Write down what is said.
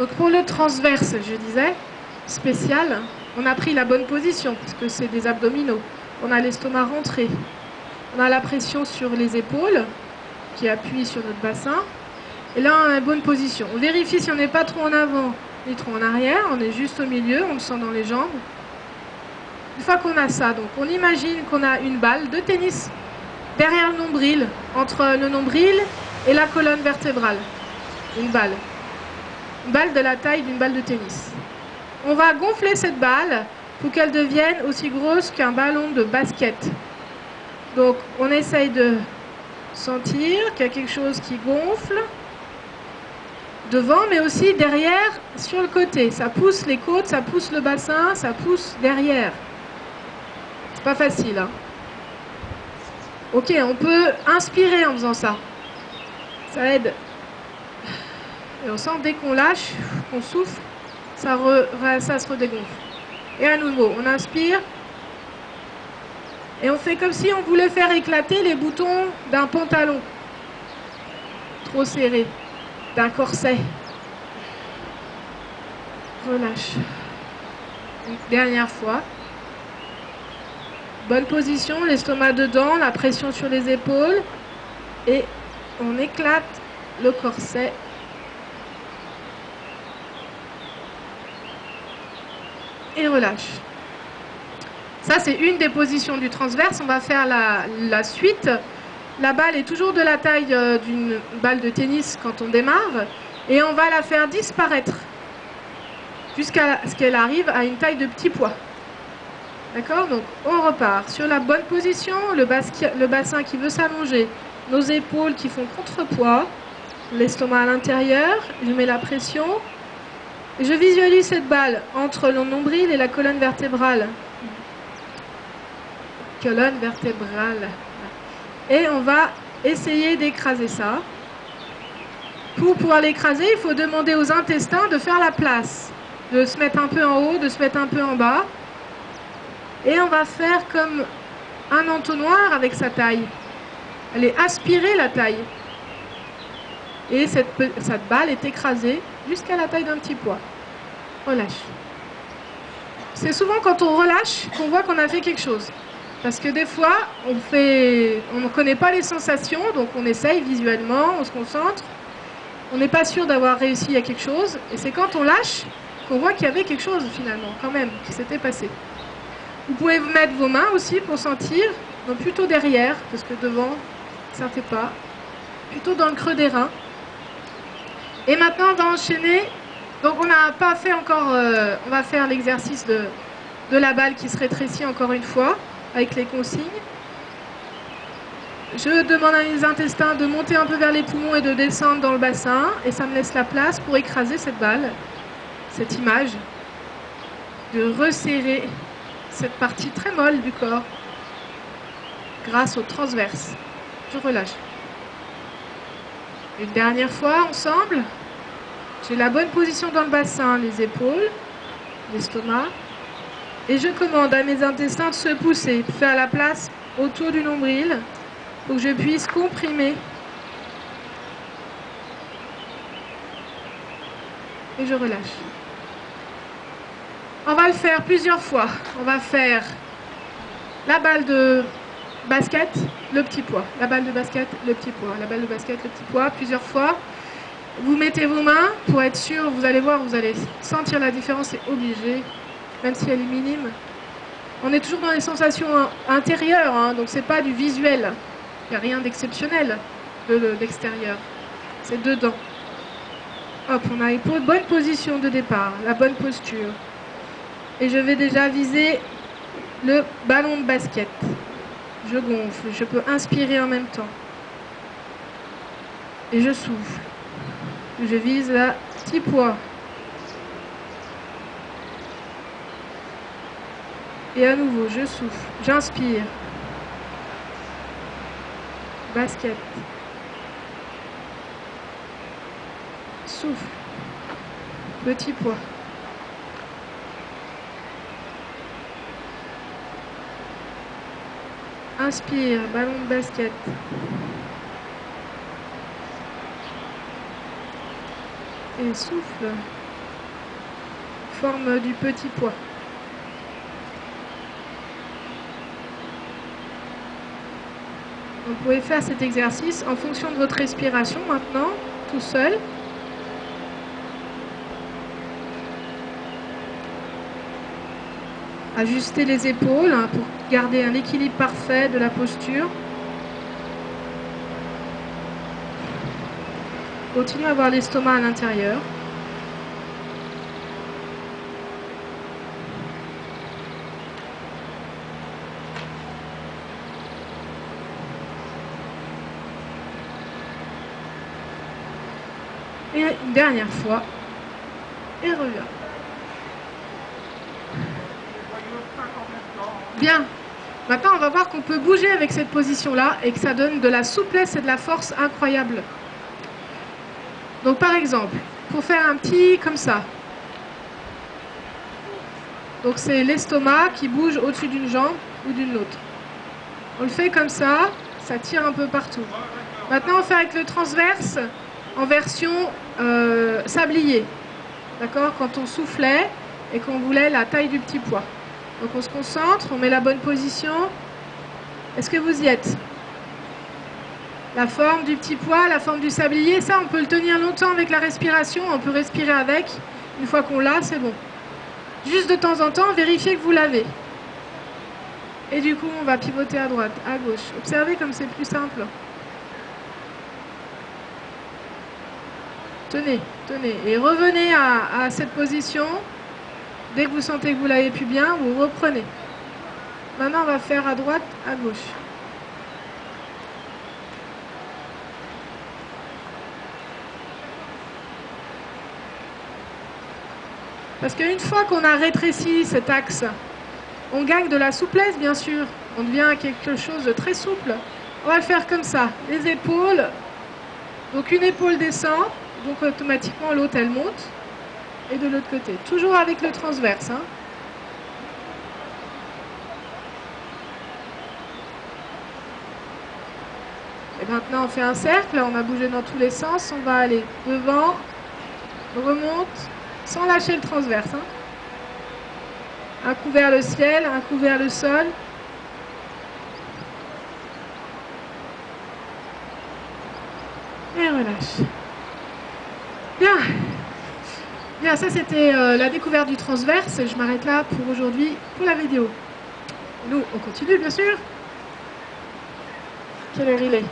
Donc pour le transverse, je disais, spécial, on a pris la bonne position, parce que c'est des abdominaux. On a l'estomac rentré. On a la pression sur les épaules, qui appuie sur notre bassin. Et là, on a une bonne position. On vérifie si on n'est pas trop en avant, ni trop en arrière. On est juste au milieu, on le sent dans les jambes. Une fois qu'on a ça, donc on imagine qu'on a une balle de tennis derrière le nombril, entre le nombril et la colonne vertébrale. Une balle. Une balle de la taille d'une balle de tennis. On va gonfler cette balle pour qu'elle devienne aussi grosse qu'un ballon de basket. Donc on essaye de sentir qu'il y a quelque chose qui gonfle devant, mais aussi derrière, sur le côté. Ça pousse les côtes, ça pousse le bassin, ça pousse derrière. C'est pas facile, hein. Ok, on peut inspirer en faisant ça. Ça aide. Et on sent dès qu'on lâche, qu'on souffle, ça se redégonfle. Et à nouveau, on inspire. Et on fait comme si on voulait faire éclater les boutons d'un pantalon. Trop serré. D'un corset. Relâche. Une dernière fois. Bonne position, l'estomac dedans, la pression sur les épaules. Et on éclate le corset. Et relâche. Ça, c'est une des positions du transverse. On va faire la suite. La balle est toujours de la taille d'une balle de tennis quand on démarre. Et on va la faire disparaître jusqu'à ce qu'elle arrive à une taille de petit pois. D'accord? Donc, on repart sur la bonne position. Le bassin qui veut s'allonger. Nos épaules qui font contrepoids. L'estomac à l'intérieur. Je mets la pression. Et je visualise cette balle entre le nombril et la colonne vertébrale. Colonne vertébrale. Et on va essayer d'écraser ça. Pour pouvoir l'écraser, il faut demander aux intestins de faire la place. De se mettre un peu en haut, de se mettre un peu en bas. Et on va faire comme un entonnoir avec sa taille. Elle est aspirée, la taille. Et cette balle est écrasée jusqu'à la taille d'un petit pois. Relâche. C'est souvent quand on relâche qu'on voit qu'on a fait quelque chose. Parce que des fois, on ne connaît pas les sensations, donc on essaye visuellement, on se concentre. On n'est pas sûr d'avoir réussi à quelque chose. Et c'est quand on lâche qu'on voit qu'il y avait quelque chose finalement, quand même, qui s'était passé. Vous pouvez vous mettre vos mains aussi pour sentir, donc plutôt derrière, parce que devant, ça ne fait pas. Plutôt dans le creux des reins. Et maintenant, on va enchaîner. Donc on n'a pas fait encore, on va faire l'exercice de la balle qui se rétrécit encore une fois, avec les consignes. Je demande à mes intestins de monter un peu vers les poumons et de descendre dans le bassin. Et ça me laisse la place pour écraser cette balle, cette image, de resserrer cette partie très molle du corps grâce au transverse. Je relâche. Une dernière fois, ensemble. J'ai la bonne position dans le bassin, les épaules, l'estomac. Et je commande à mes intestins de se pousser, de faire la place autour du nombril pour que je puisse comprimer. Et je relâche. On va le faire plusieurs fois. On va faire la balle de basket, le petit pois. La balle de basket, le petit pois. La balle de basket, le petit pois, plusieurs fois. Vous mettez vos mains pour être sûr, vous allez voir, vous allez sentir la différence, c'est obligé, même si elle est minime. On est toujours dans les sensations intérieures, hein, donc c'est pas du visuel. Il n'y a rien d'exceptionnel de l'extérieur. C'est dedans. Hop, on a une bonne position de départ, la bonne posture. Et je vais déjà viser le ballon de basket. Je gonfle, je peux inspirer en même temps. Et je souffle. Je vise la petit pois. Et à nouveau, je souffle. J'inspire. Basket. Souffle. Petit pois. Inspire, ballon de basket. Et souffle. forme du petit pois. Vous pouvez faire cet exercice en fonction de votre respiration maintenant, tout seul. Ajustez les épaules pour garder un équilibre parfait de la posture. Continuez à avoir l'estomac à l'intérieur. Et une dernière fois. Et reviens. Bien. Maintenant, on va voir qu'on peut bouger avec cette position-là et que ça donne de la souplesse et de la force incroyable. Donc, par exemple, pour faire un petit comme ça. Donc, c'est l'estomac qui bouge au-dessus d'une jambe ou d'une autre. On le fait comme ça, ça tire un peu partout. Maintenant, on fait avec le transverse en version sablier. D'accord? Quand on soufflait et qu'on voulait la taille du petit pois. Donc on se concentre, on met la bonne position. Est-ce que vous y êtes? La forme du petit pois, la forme du sablier, ça on peut le tenir longtemps avec la respiration, on peut respirer avec. Une fois qu'on l'a, c'est bon. Juste de temps en temps, vérifiez que vous l'avez. Et du coup, on va pivoter à droite, à gauche. Observez comme c'est plus simple. Tenez, tenez. Et revenez à cette position. Dès que vous sentez que vous l'avez plus bien, vous reprenez. Maintenant, on va faire à droite, à gauche. Parce qu'une fois qu'on a rétréci cet axe, on gagne de la souplesse, bien sûr. On devient quelque chose de très souple. On va le faire comme ça. Les épaules. Donc une épaule descend, donc automatiquement l'autre, elle monte. Et de l'autre côté. Toujours avec le transverse. Et maintenant, on fait un cercle. On a bougé dans tous les sens. On va aller devant, on remonte, sans lâcher le transverse. Un coup vers le ciel, un coup vers le sol. Et relâche. Bien. Bien, ça c'était la découverte du transverse. Je m'arrête là pour aujourd'hui, pour la vidéo. Nous, on continue bien sûr. Quelle heure il est?